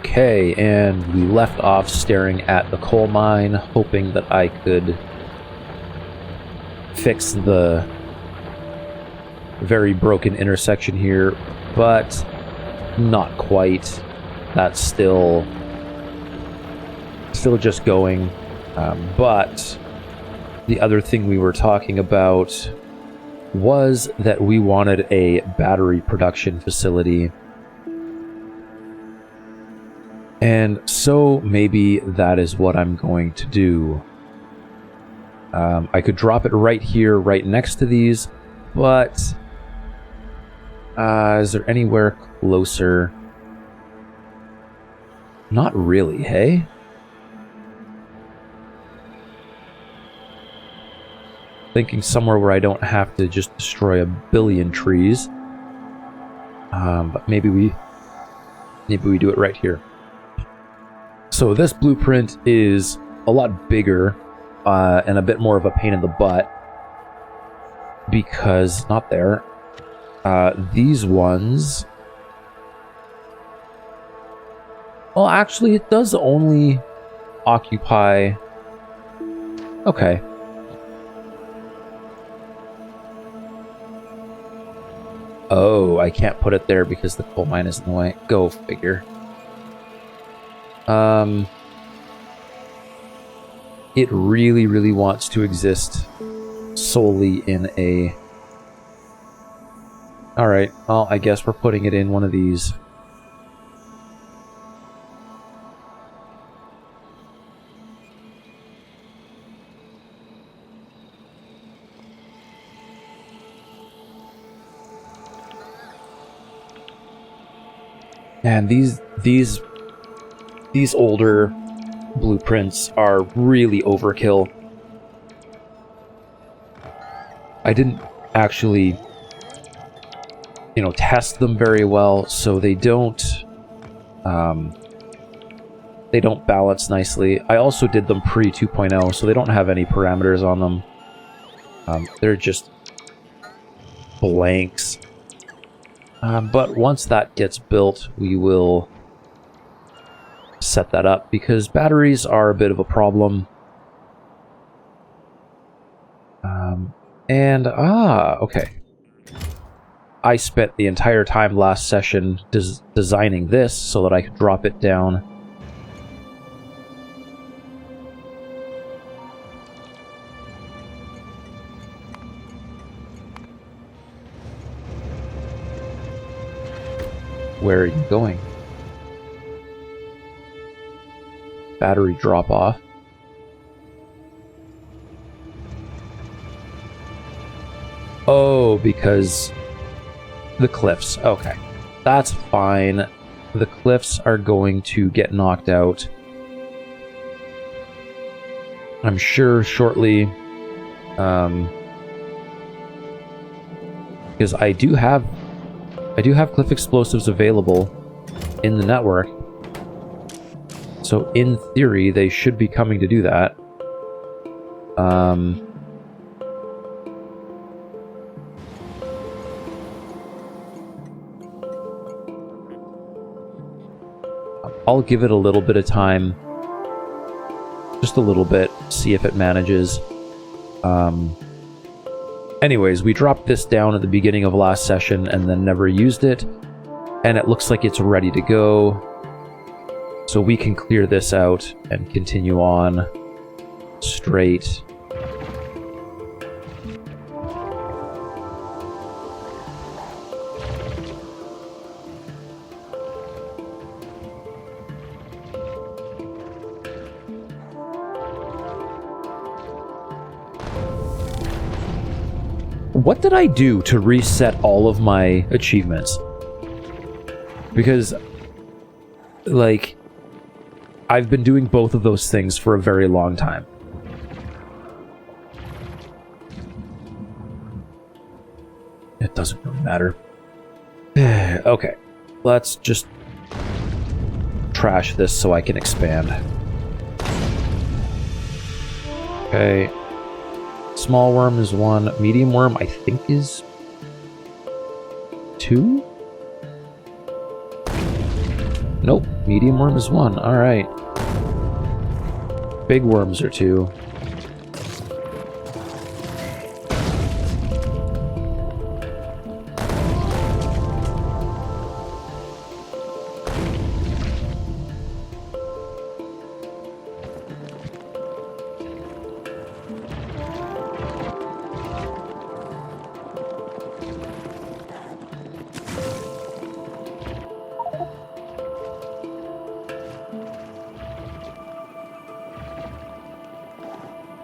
Okay, and we left off staring at the coal mine, hoping that I could fix the very broken intersection here, but not quite. That's still just going. But the other thing we were talking about was that we wanted a battery production facility. And so maybe that is what I'm going to do. I could drop it right here, right next to these, but is there anywhere closer? Not really, hey? Thinking somewhere where I don't have to just destroy a billion trees. But maybe we do it right here. So this blueprint is a lot bigger and a bit more of a pain in the butt because, not there, these ones, well, actually it does only occupy, okay. Oh, I can't put it there because the coal mine is in the way. Go figure. It really, really wants to exist solely in a... Alright, well, I guess we're putting it in one of these. And these older blueprints are really overkill. I didn't actually, test them very well, so they don't balance nicely. I also did them pre 2.0, so they don't have any parameters on them. They're just blanks. But once that gets built, we will set that up, because batteries are a bit of a problem. Okay. I spent the entire time last session designing this so that I could drop it down. Where are you going? Battery drop off. Oh, because the cliffs. Okay. That's fine. The cliffs are going to get knocked out, I'm sure, shortly. Because I do have cliff explosives available in the network. So in theory, they should be coming to do that. I'll give it a little bit of time. Just a little bit. See if it manages. Anyways, we dropped this down at the beginning of last session and then never used it. And it looks like it's ready to go. So we can clear this out and continue on straight. What did I do to reset all of my achievements? Because, like, I've been doing both of those things for a very long time. It doesn't really matter. Okay, let's just trash this so I can expand. Okay. Small worm is 1. Medium worm, I think, is 2? Nope. Medium worm is 1. Alright. Big worms are 2.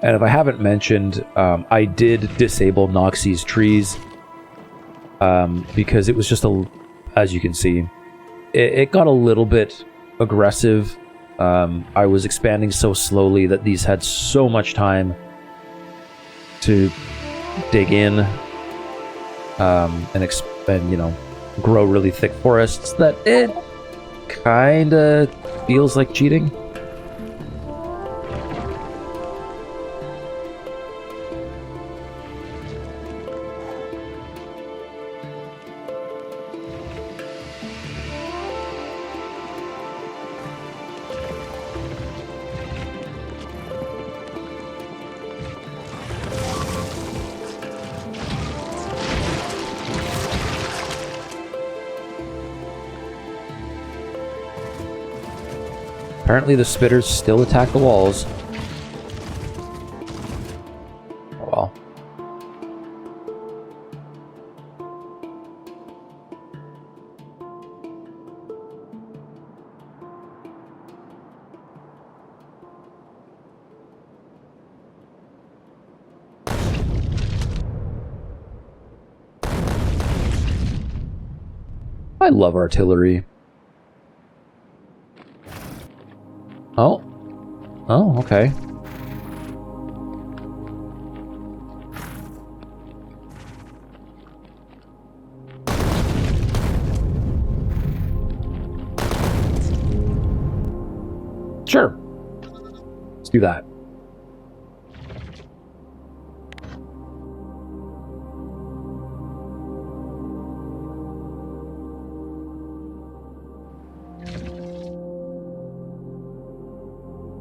And if I haven't mentioned, I did disable Noxie's trees because it was just as you can see, it got a little bit aggressive. I was expanding so slowly that these had so much time to dig in and you know, grow really thick forests that it kind of feels like cheating. Apparently the spitters still attack the walls. Oh well. I love artillery. Oh. Oh, okay. Sure. Let's do that.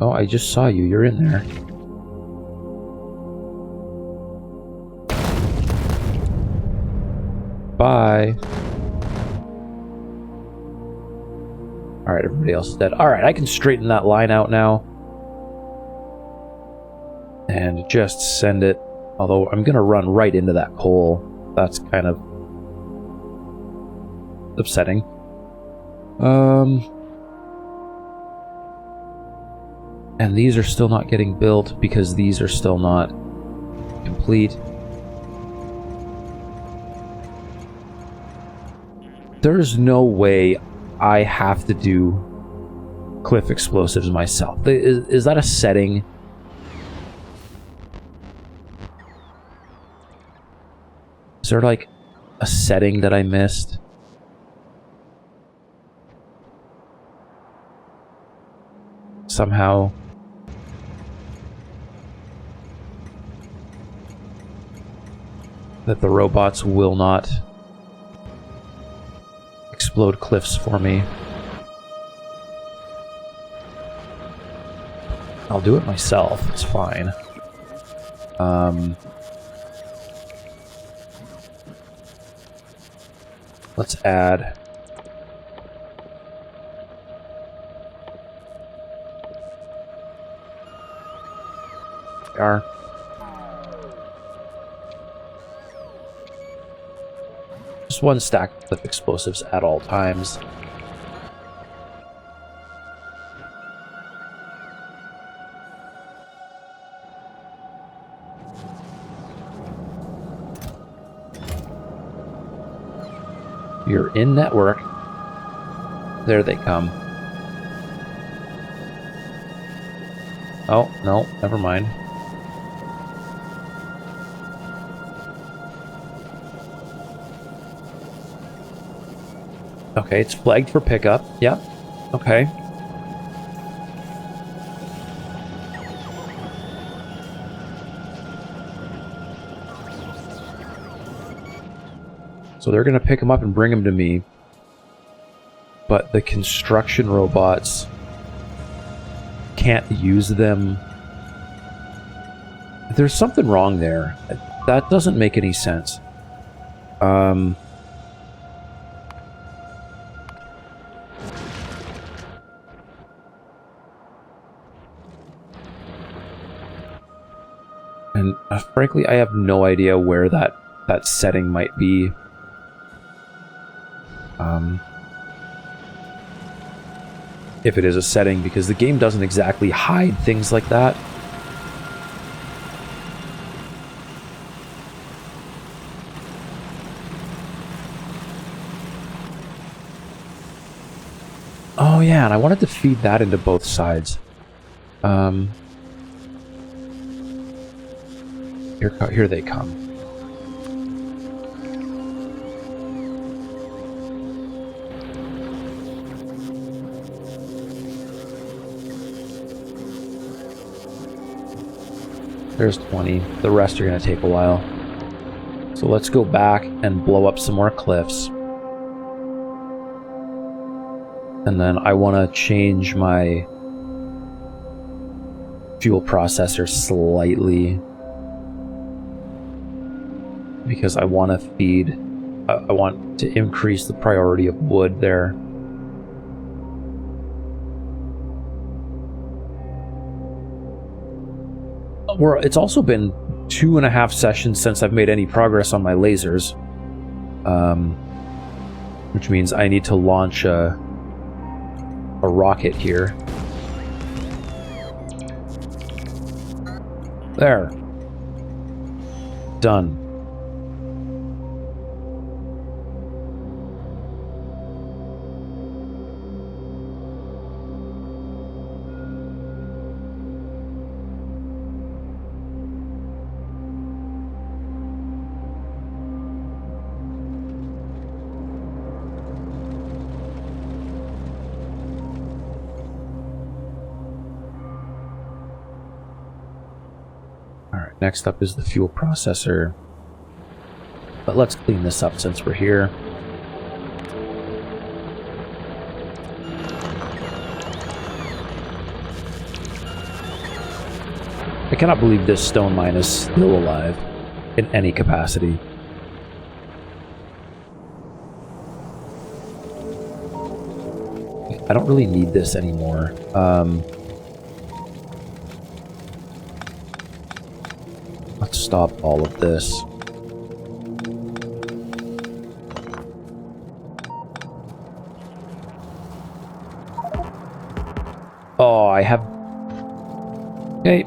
Oh, I just saw you. You're in there. Bye. Alright, everybody else is dead. Alright, I can straighten that line out now. And just send it. Although, I'm gonna run right into that coal. That's kind of upsetting. And these are still not getting built because these are still not complete. There's no way I have to do cliff explosives myself. Is that a setting? Is there like a setting that I missed? Somehow. That the robots will not explode cliffs for me. I'll do it myself, it's fine. Let's add our just one stack of explosives at all times. You're in network. There they come. Oh, no, never mind. Okay, it's flagged for pickup. Yep. Okay. So they're going to pick him up and bring him to me. but the construction robots can't use them. There's something wrong there. That doesn't make any sense. And frankly, I have no idea where that setting might be. If it is a setting, because the game doesn't exactly hide things like that. Oh yeah, and I wanted to feed that into both sides. Here they come. There's 20. The rest are going to take a while. So let's go back and blow up some more cliffs. And then I want to change my fuel processor slightly. Because I want to feed... I want to increase the priority of wood there. It's also been 2.5 sessions since I've made any progress on my lasers. Which means I need to launch a rocket here. There. Done. Next up is the fuel processor. But let's clean this up since we're here. I cannot believe this stone mine is still alive in any capacity. I don't really need this anymore. Let's stop all of this. Oh, I have... Okay.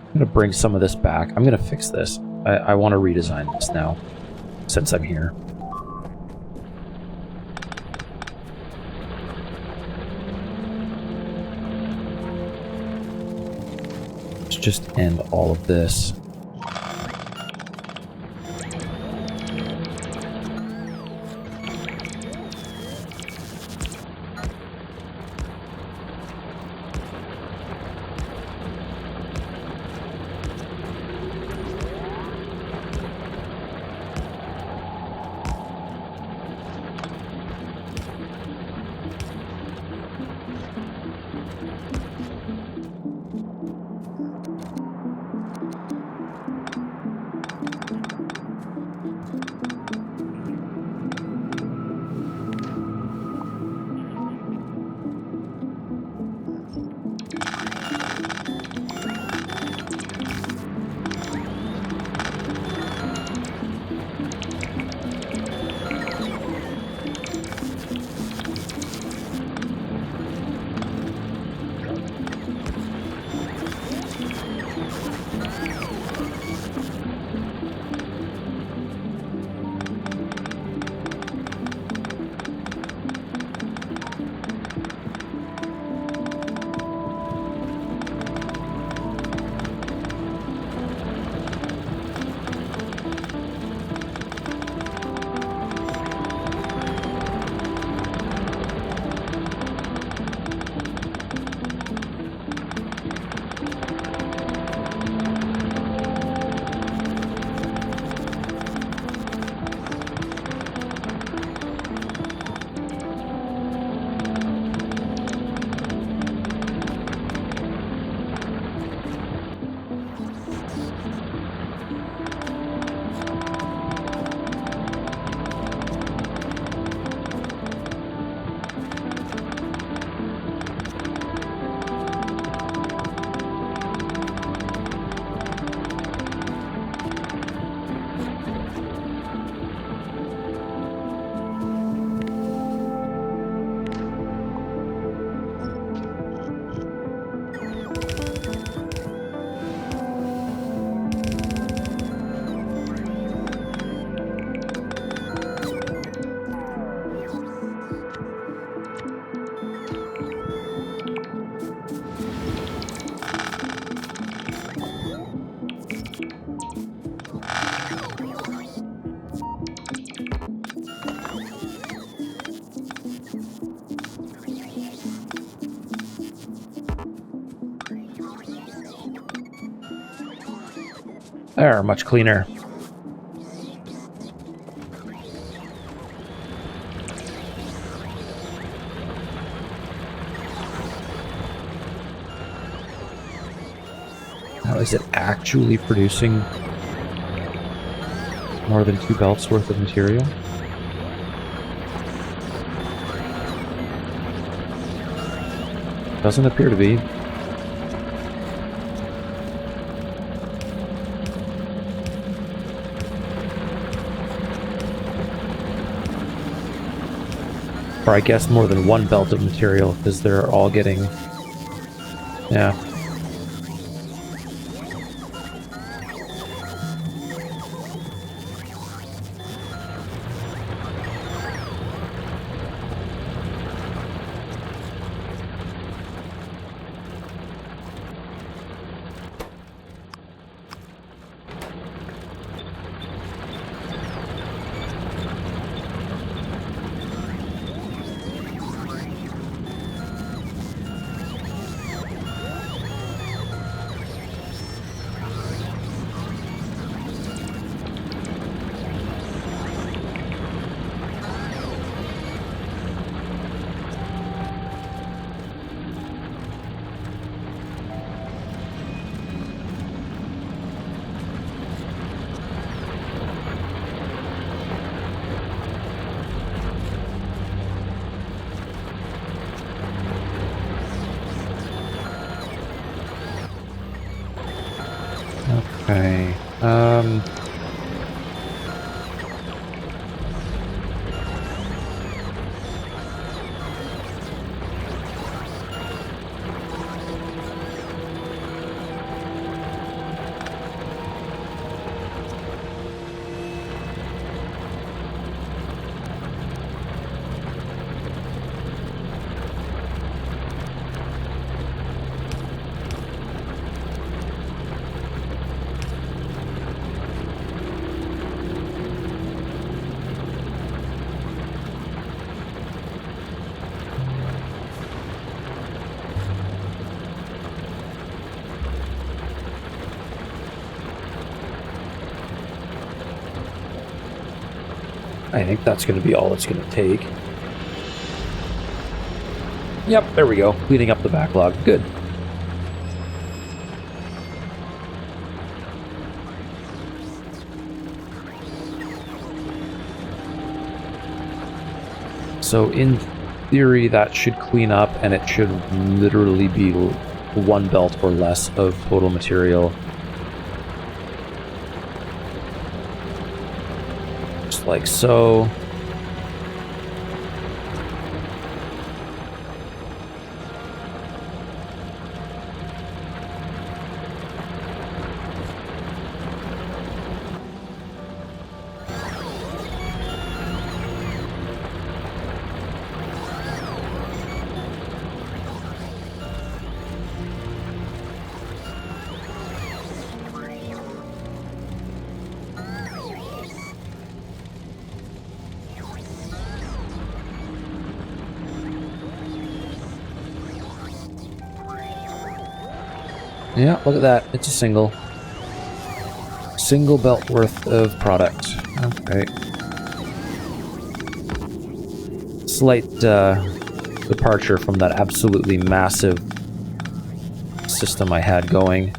I'm going to bring some of this back. I'm going to fix this. I want to redesign this now, since I'm here. Let's just end all of this. There, much cleaner. Now, is it actually producing more than 2 belts worth of material? Doesn't appear to be. Or I guess more than 1 belt of material, because they're all getting... Yeah. Okay. I think that's going to be all it's going to take. Yep, there we go. Cleaning up the backlog. Good. So in theory, that should clean up, and it should literally be 1 belt or less of total material. Just like so. Yeah, look at that. It's a single belt worth of product. Okay. Slight departure from that absolutely massive system I had going.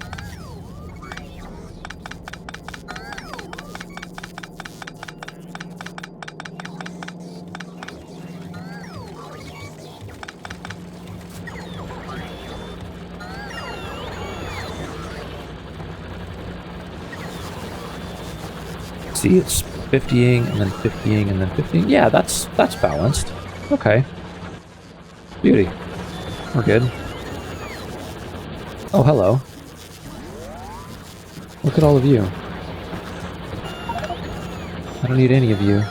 See, it's 50ing and then 50ing and then 50ing. Yeah, that's balanced. Okay. Beauty. We're good. Oh, hello. Look at all of you. I don't need any of you.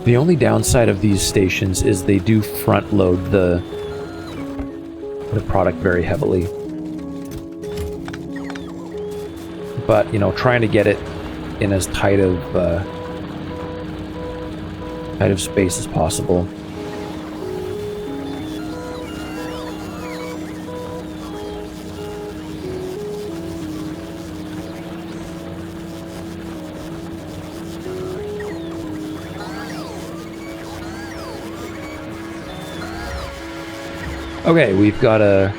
The only downside of these stations is they do front load the product very heavily. But, you know, trying to get it in as tight of space as possible. Okay, we've got a...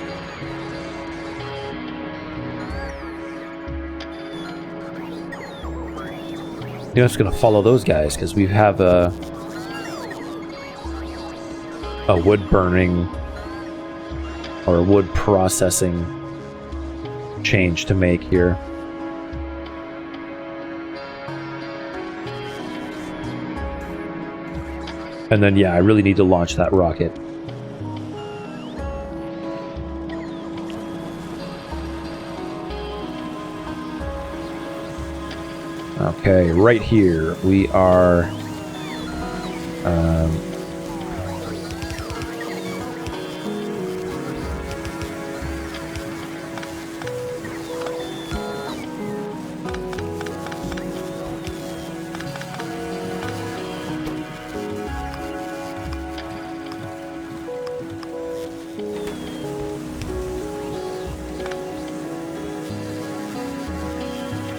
You're just gonna follow those guys, because we have a wood burning or wood processing change to make here. And then, yeah, I really need to launch that rocket. Okay, right here we are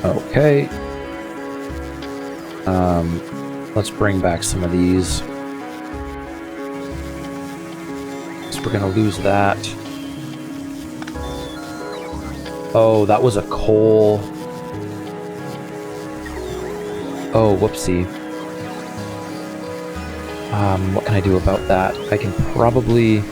okay. Let's bring back some of these. So we're gonna lose that. Oh, that was a coal. Oh, whoopsie. What can I do about that? I can probably...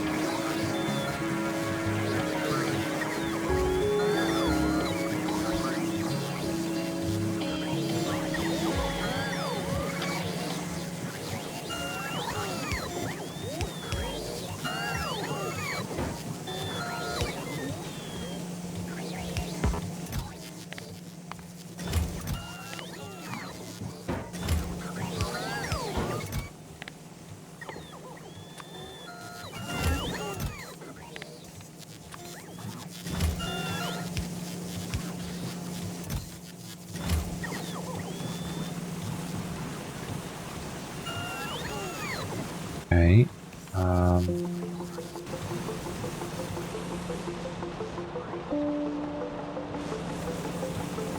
Okay.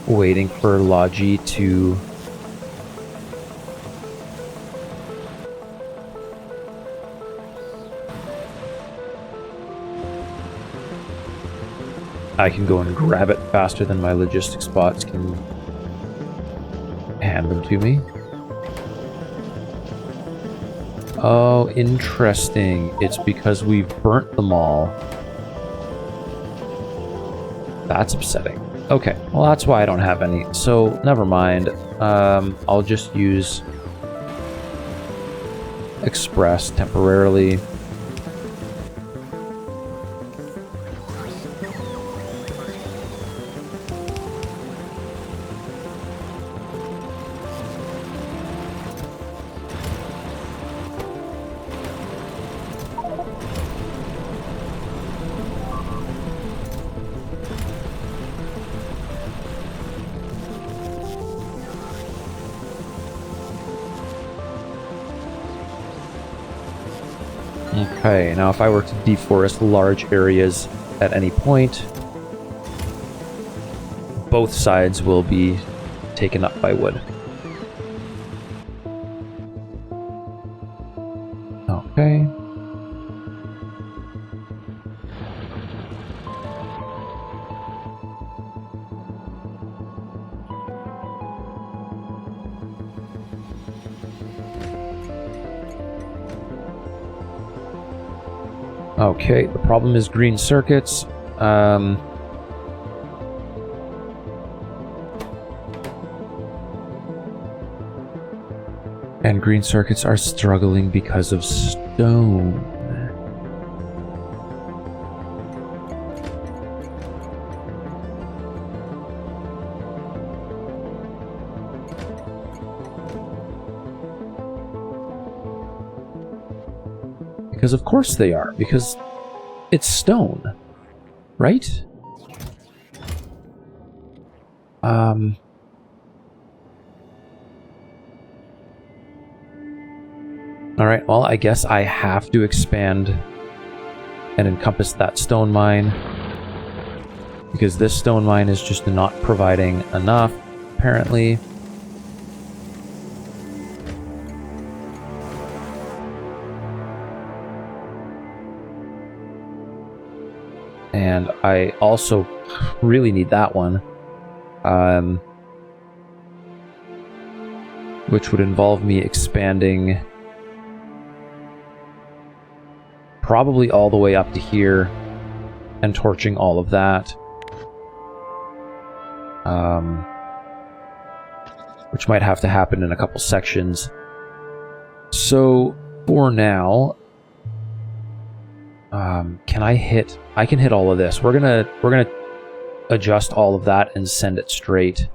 Waiting for Logi to... I can go and grab it faster than my logistics bots can hand them to me. Oh, interesting. It's because we've burnt them all. That's upsetting. Okay, well that's why I don't have any. So, never mind. I'll just use Express temporarily. Okay, now if I were to deforest large areas at any point, both sides will be taken up by wood. Okay. Okay, the problem is green circuits. And green circuits are struggling because of stone. Because of course they are, because it's stone, right? Alright, well, I guess I have to expand and encompass that stone mine, because this stone mine is just not providing enough, apparently. And I also really need that one, which would involve me expanding probably all the way up to here and torching all of that, which might have to happen in a couple sections. So for now, can I hit? I can hit all of this. We're gonna adjust all of that and send it straight.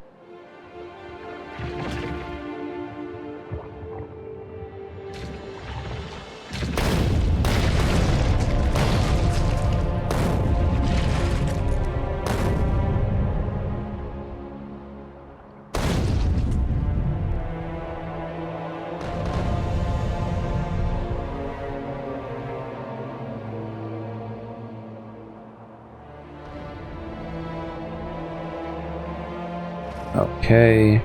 Okay.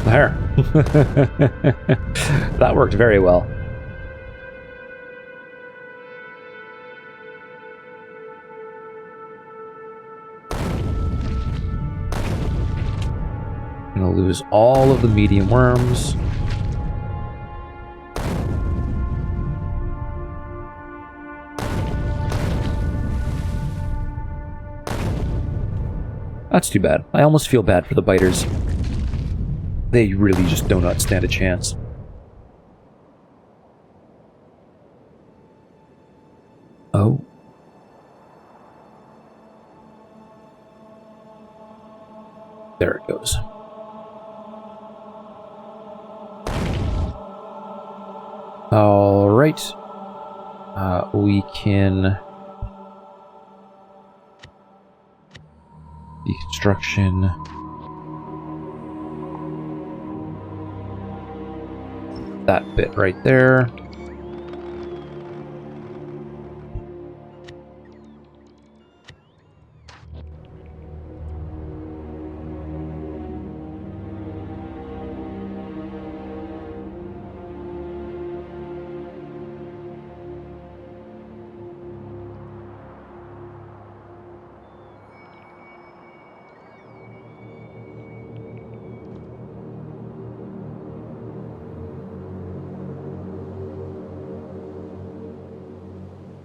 There. That worked very well. Gonna lose all of the medium worms. That's too bad. I almost feel bad for the biters. They really just do not stand a chance. Oh. There it goes. All right. We can... Deconstruction. That bit right there.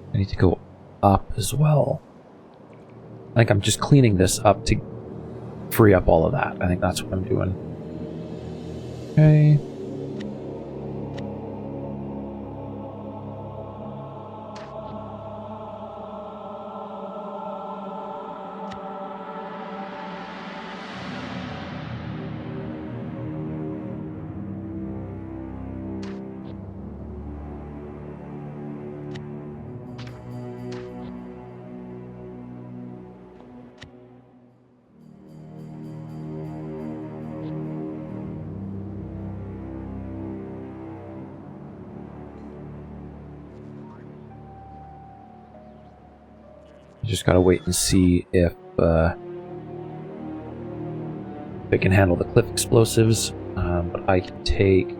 I need to go up as well. I think I'm just cleaning this up to free up all of that. I think that's what I'm doing. Okay. Just gotta wait and see if it can handle the cliff explosives. But I can take...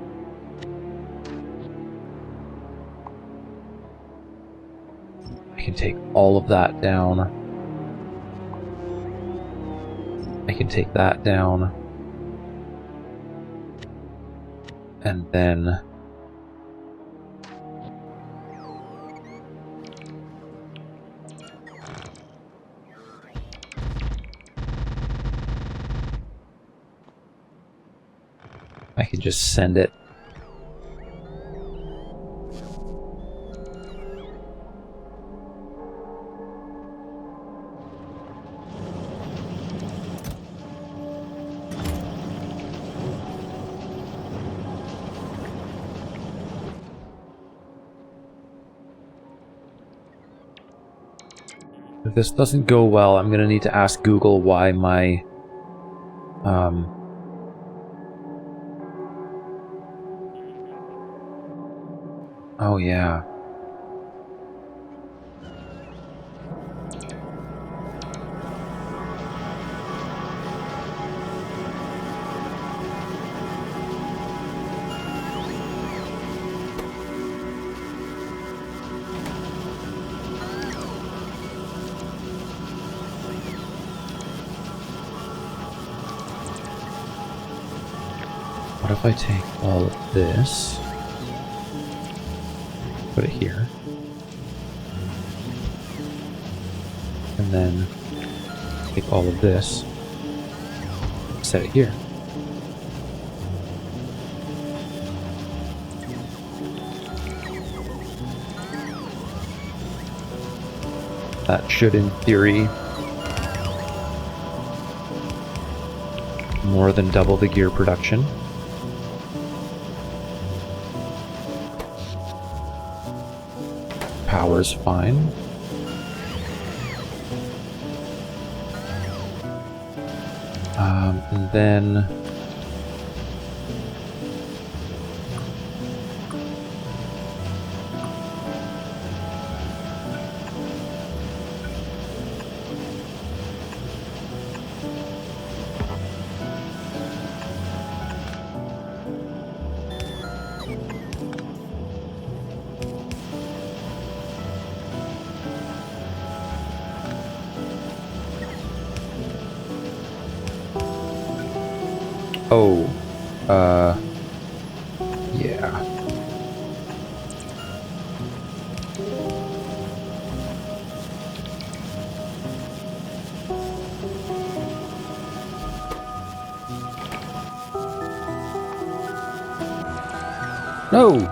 all of that down. I can take that down. And then... I can just send it. If this doesn't go well, I'm gonna need to ask Google why my oh yeah. What if I take all of this, put it here, and then take all of this, set it here. That should, in theory, more than double the gear production. Power's fine. And then yeah. No!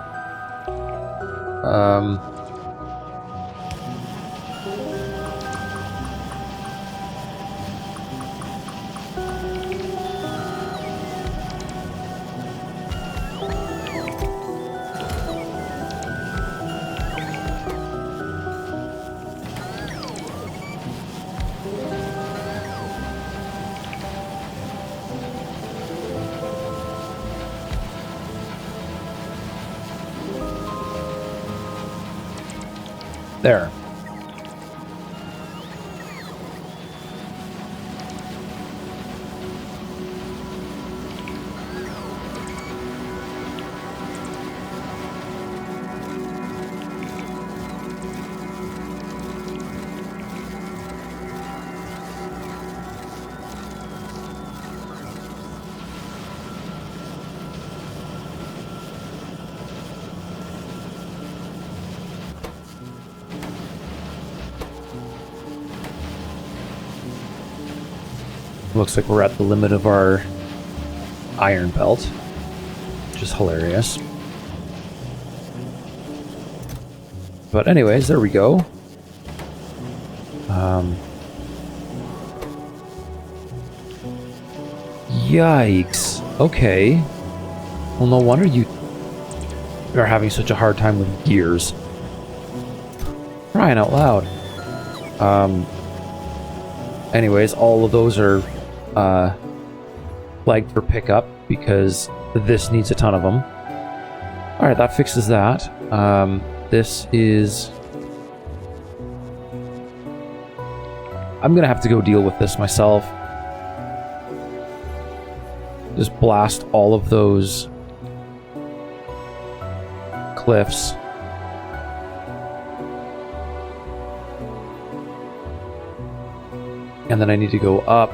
There. Looks like we're at the limit of our iron belt, which is hilarious. But anyways, there we go. Yikes. Okay. Well, no wonder you are having such a hard time with gears. Crying out loud. Anyways, all of those are flagged for pickup because this needs a ton of them. Alright, that fixes that. This is... I'm gonna have to go deal with this myself. Just blast all of those cliffs. And then I need to go up.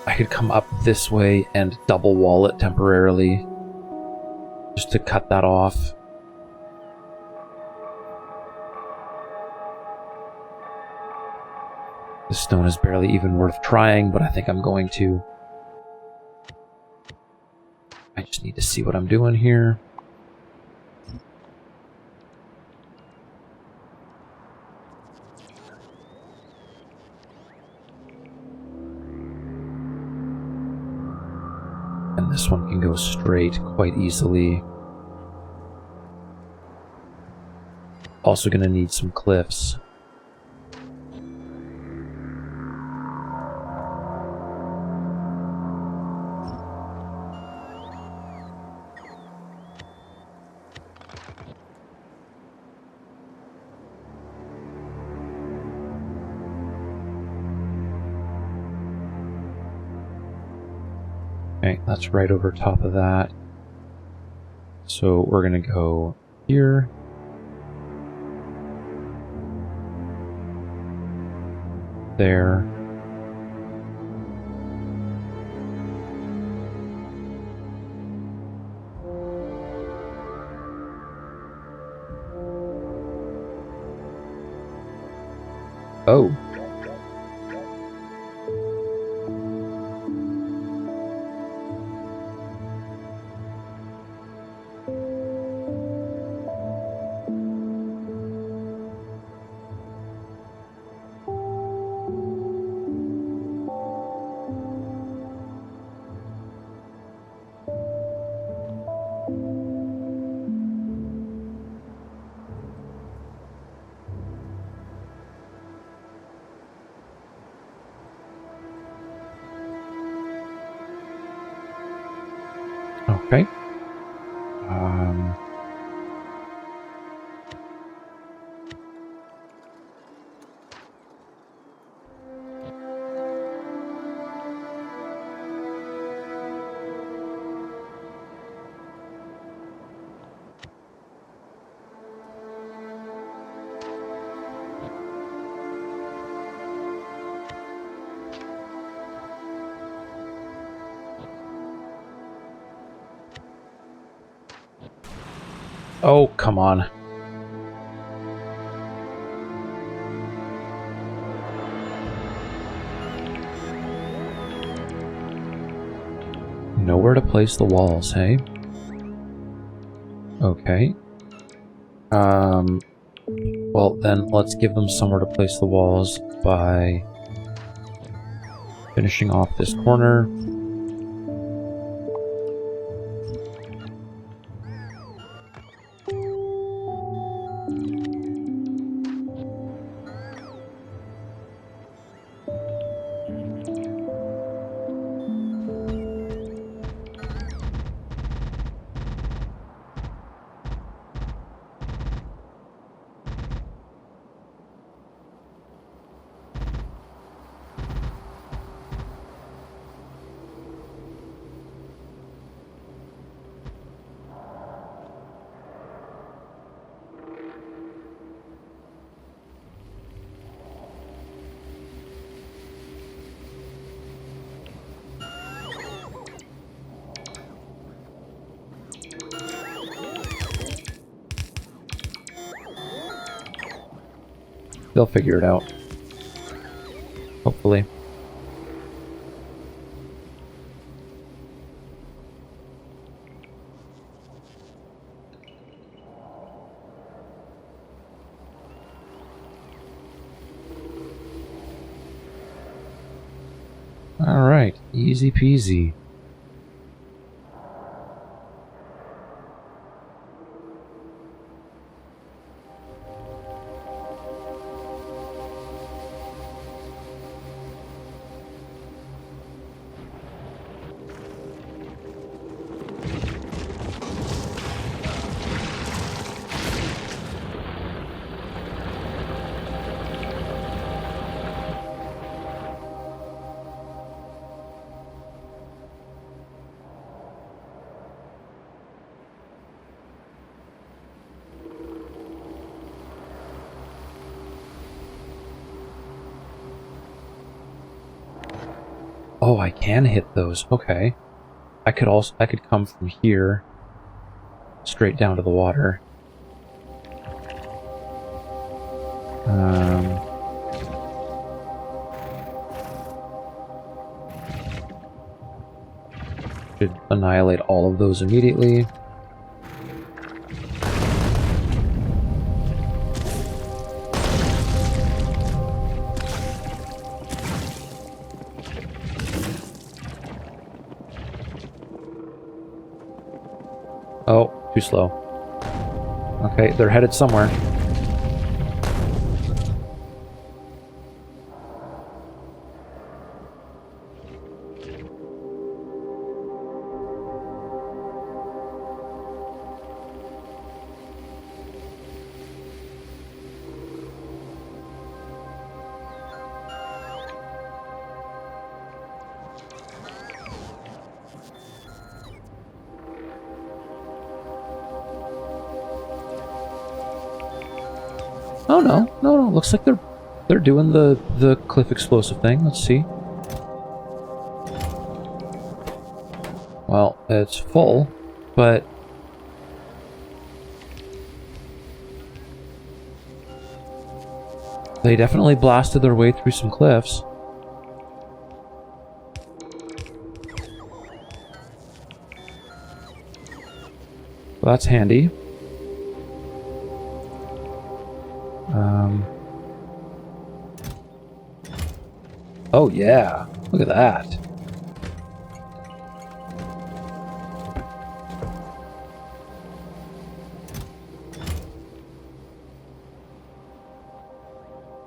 I could come up this way and double wall it temporarily, just to cut that off. This stone is barely even worth trying, but I think I'm going to. I just need to see what I'm doing here. And this one can go straight quite easily. Also gonna need some cliffs. Okay, that's right over top of that. So we're gonna go here. There. Oh. Okay. Oh, come on. Nowhere to place the walls, hey? Okay. Well, then let's give them somewhere to place the walls by finishing off this corner. They'll figure it out. Hopefully. Alright, easy peasy. Oh, I can hit those. Okay. I could come from here straight down to the water. Should annihilate all of those immediately. Oh, too slow. Okay, they're headed somewhere. Oh no, looks like they're doing the cliff explosive thing. Let's see. Well, it's full, but they definitely blasted their way through some cliffs. Well, that's handy. Oh yeah, look at that.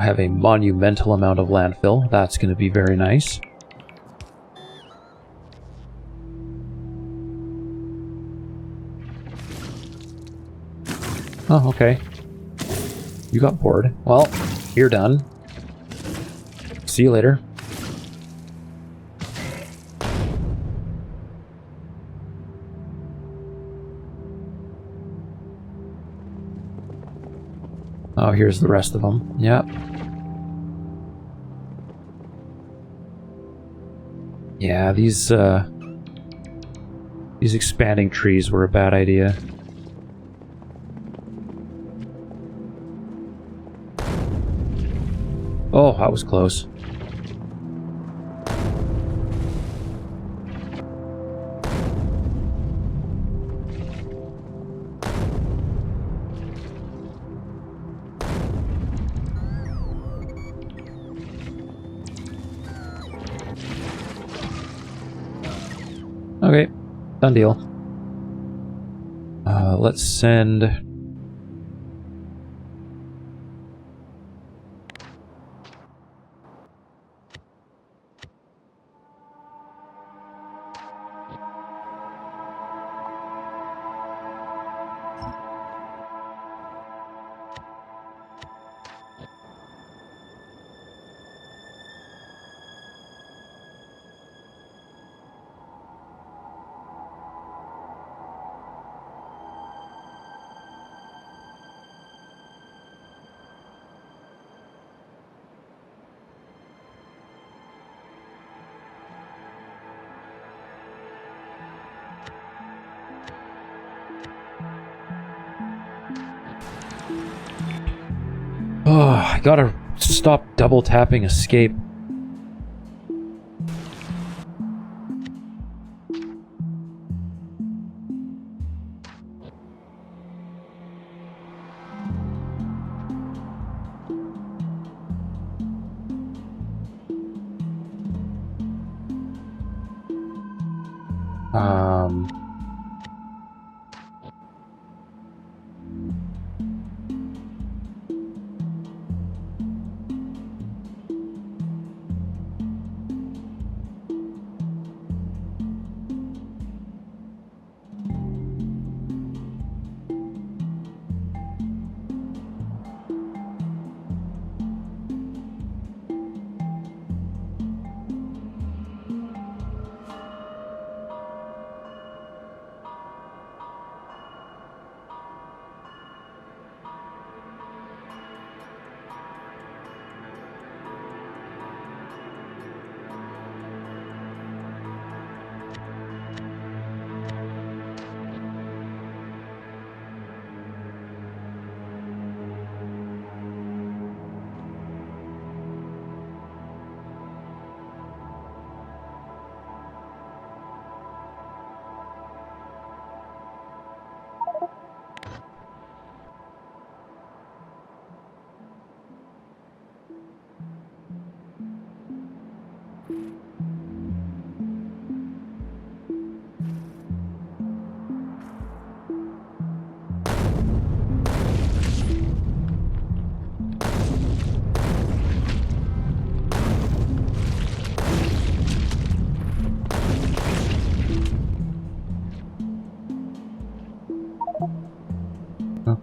I have a monumental amount of landfill. That's going to be very nice. Oh, okay. You got bored. Well, you're done. See you later. Oh, here's the rest of them. Yep. Yeah, these expanding trees were a bad idea. Oh, that was close. Okay, done deal. Let's send... Oh, I gotta stop double tapping escape.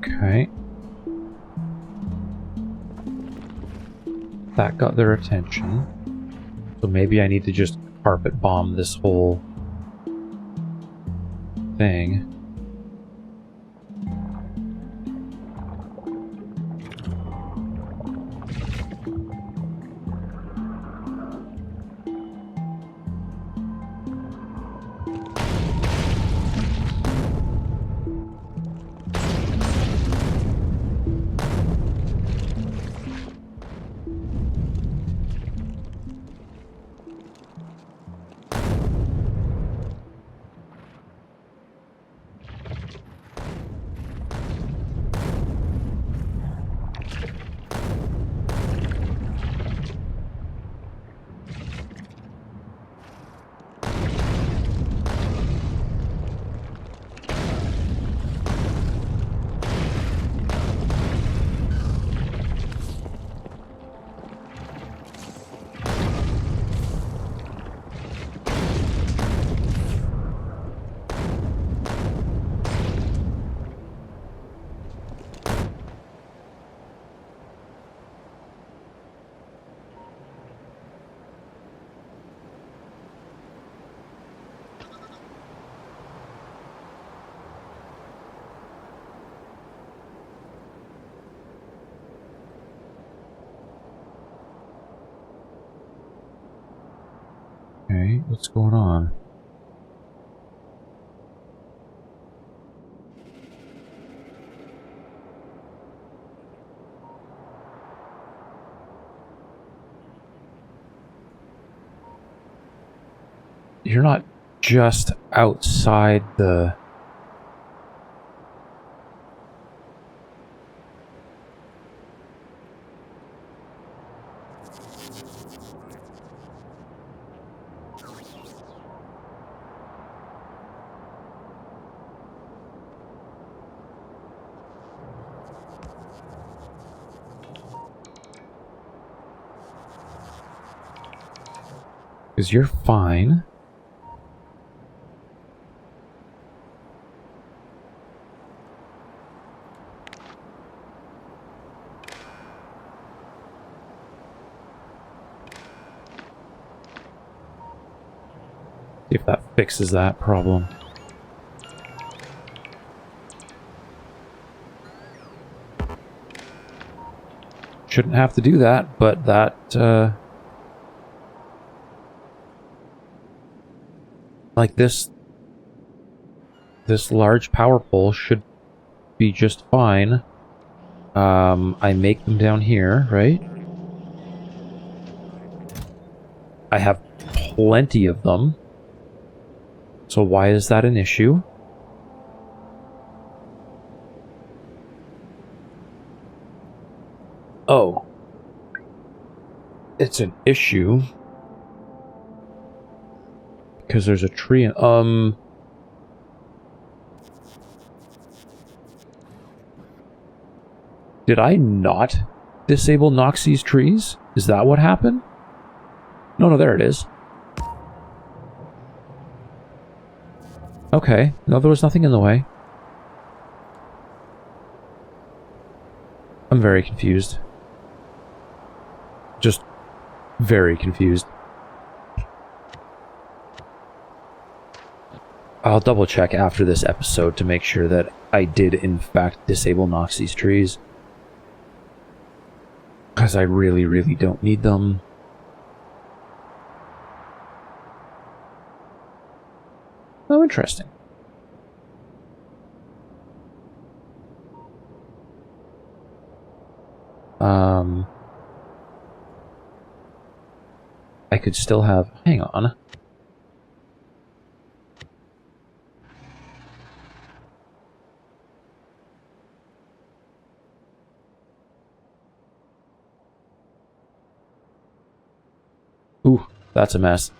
Okay. That got their attention. So maybe I need to just carpet bomb this whole thing. Okay, what's going on? You're not just outside the... Because you're fine. See if that fixes that problem. Shouldn't have to do that, but that, like this large power pole should be just fine. I make them down here, right? I have plenty of them. So why is that an issue? Oh. It's an issue. Because there's a tree in... Did I not disable Noxie's trees? Is that what happened? No, there it is. Okay. No, there was nothing in the way. I'm very confused. Just very confused. I'll double check after this episode to make sure that I did in fact disable Noxie's trees. Because I really, really don't need them. Oh, interesting. I could still have... Hang on. Ooh, that's a mess.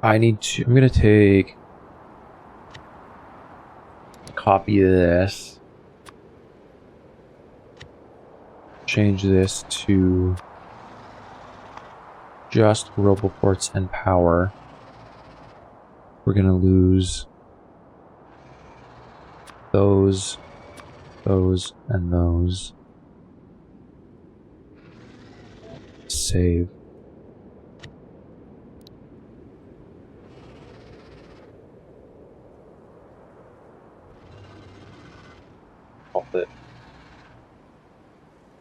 I need to... I'm gonna take... Copy this. Change this to just roboports and power, we're going to lose those, and those. Save. All the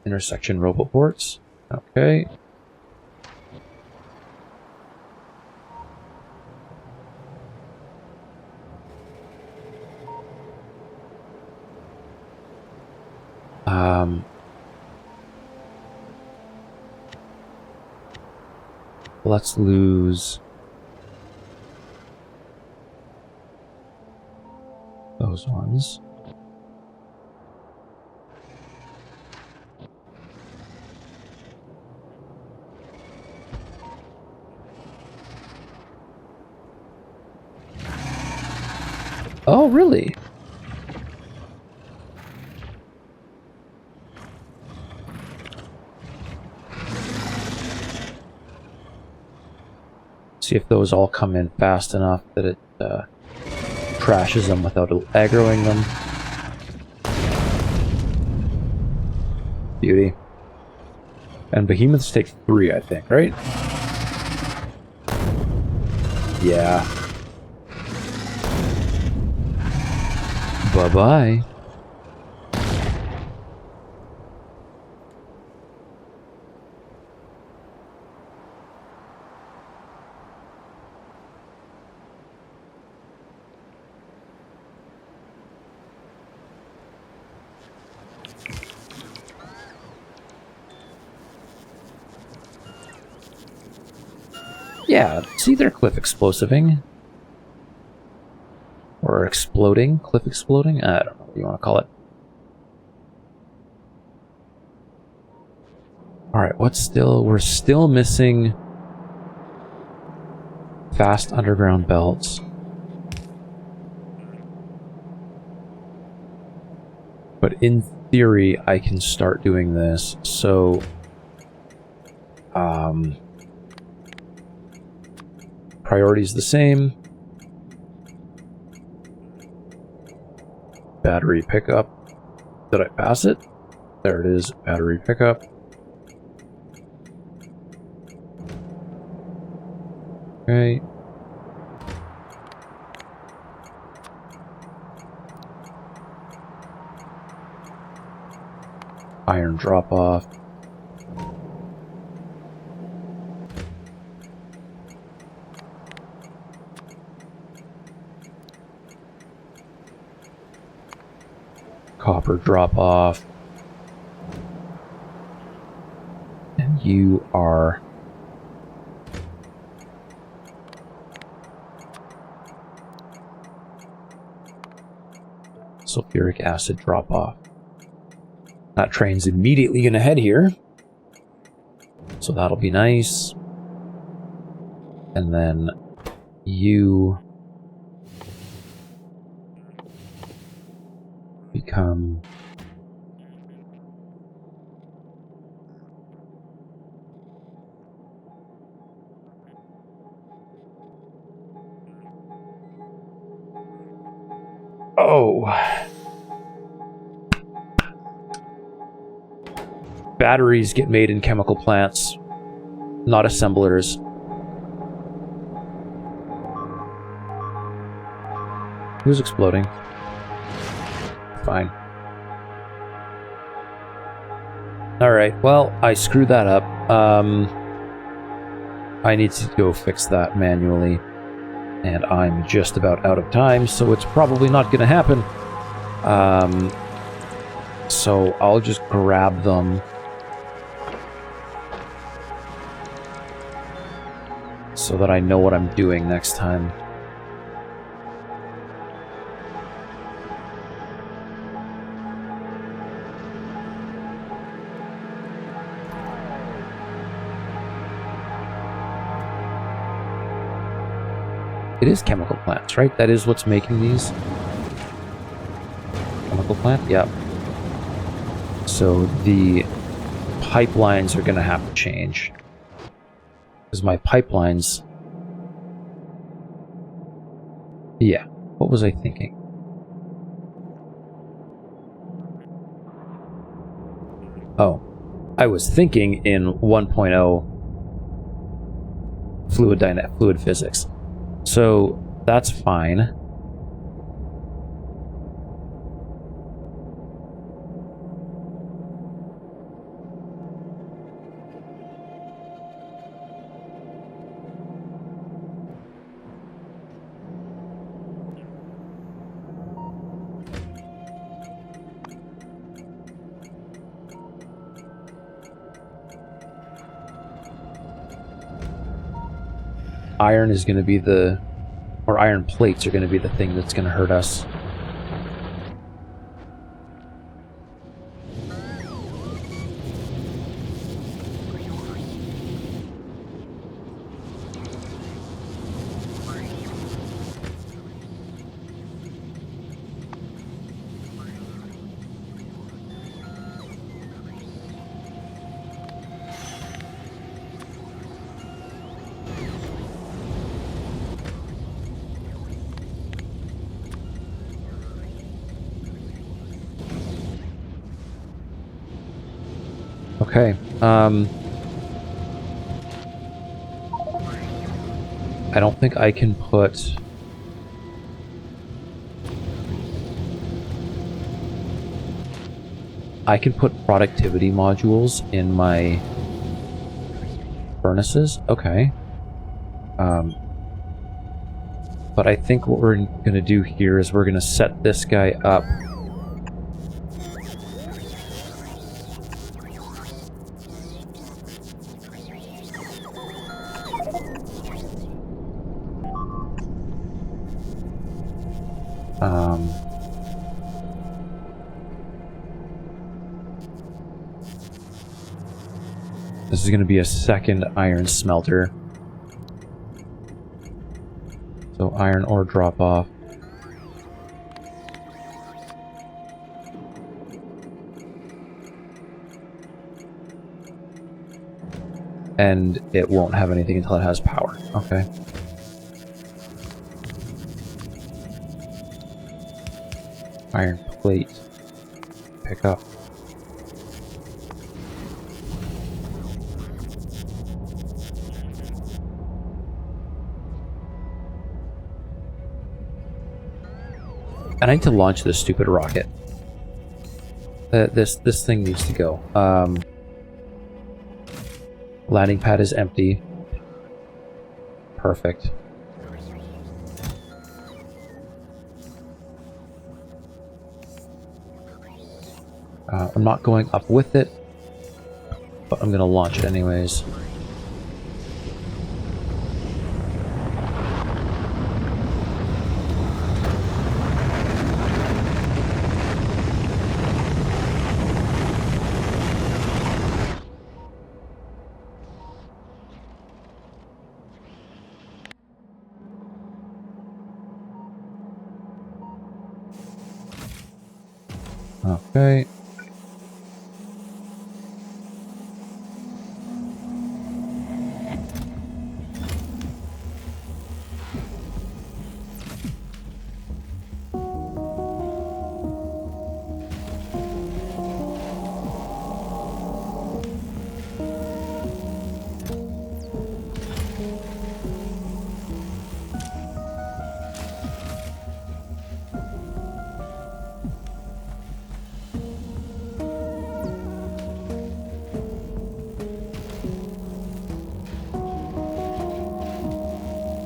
intersection roboports. Okay. Let's lose those ones. Oh, really? See if those all come in fast enough that it trashes them without aggroing them. Beauty. And behemoths take 3, I think, right? Yeah. Bye-bye. Yeah, see, they're cliff explosiving. Or exploding. Cliff exploding? I don't know what you want to call it. Alright, what's still... We're still missing fast underground belts. But in theory, I can start doing this. So... priority's the same. Battery pickup. Did I pass it? There it is. Battery pickup. Okay. Iron drop off. Copper drop off. And you are sulfuric acid drop off. That train's immediately gonna head here. So that'll be nice. And then you become batteries get made in chemical plants, not assemblers. Who's exploding? Fine. Alright, well, I screwed that up. I need to go fix that manually. And I'm just about out of time, so it's probably not going to happen. So I'll just grab them. So that I know what I'm doing next time. It is chemical plants, right? That is what's making these. Chemical plant? Yep. So the pipelines are going to have to change. Because my pipelines... Yeah, what was I thinking? Oh, I was thinking in 1.0 fluid physics. So that's fine. Iron is going to be or iron plates are going to be the thing that's going to hurt us. Okay, I don't think I can put... I can put productivity modules in my furnaces? Okay. But I think what we're going to do here is we're going to set this guy up. This is going to be a second iron smelter. So iron ore drop off. And it won't have anything until it has power. Okay. Iron plate. Pick up. I need to launch this stupid rocket. This thing needs to go. Landing pad is empty. Perfect. I'm not going up with it, but I'm gonna launch it anyways. Okay.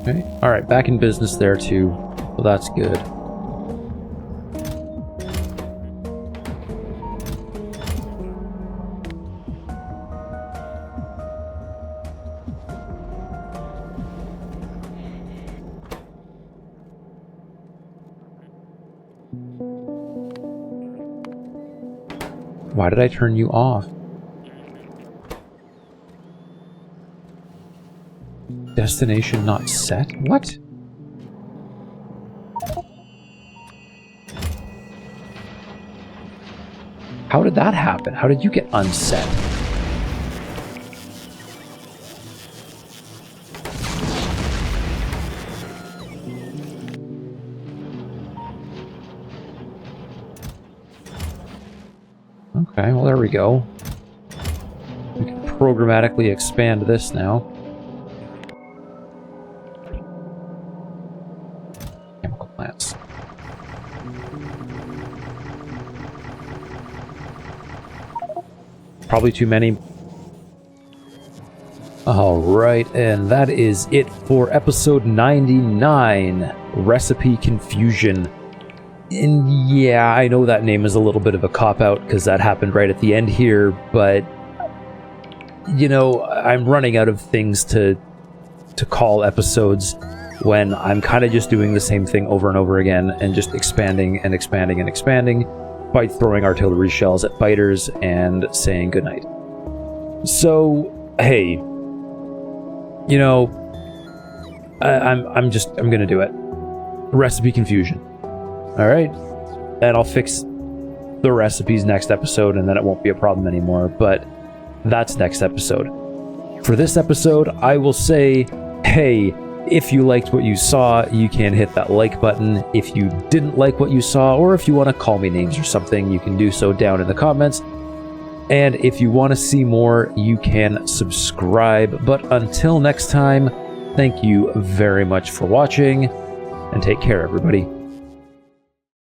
Okay. Alright, back in business there too. Well, that's good. Why did I turn you off? Destination not set? What? How did that happen? How did you get unset? there we go. We can programmatically expand this now. Chemical plants. Probably too many. Alright, and that is it for episode 99, Recipe Confusion. And yeah, I know that name is a little bit of a cop-out because that happened right at the end here, but you know, I'm running out of things to call episodes when I'm kind of just doing the same thing over and over again and just expanding and expanding and expanding by throwing artillery shells at biters and saying goodnight. So, hey, you know, I'm gonna do it. Recipe Confusion. Alright? And I'll fix the recipes next episode and then it won't be a problem anymore, but that's next episode. For this episode, I will say, hey, if you liked what you saw, you can hit that like button. If you didn't like what you saw, or if you want to call me names or something, you can do so down in the comments. And if you want to see more, you can subscribe. But until next time, thank you very much for watching, and take care, everybody.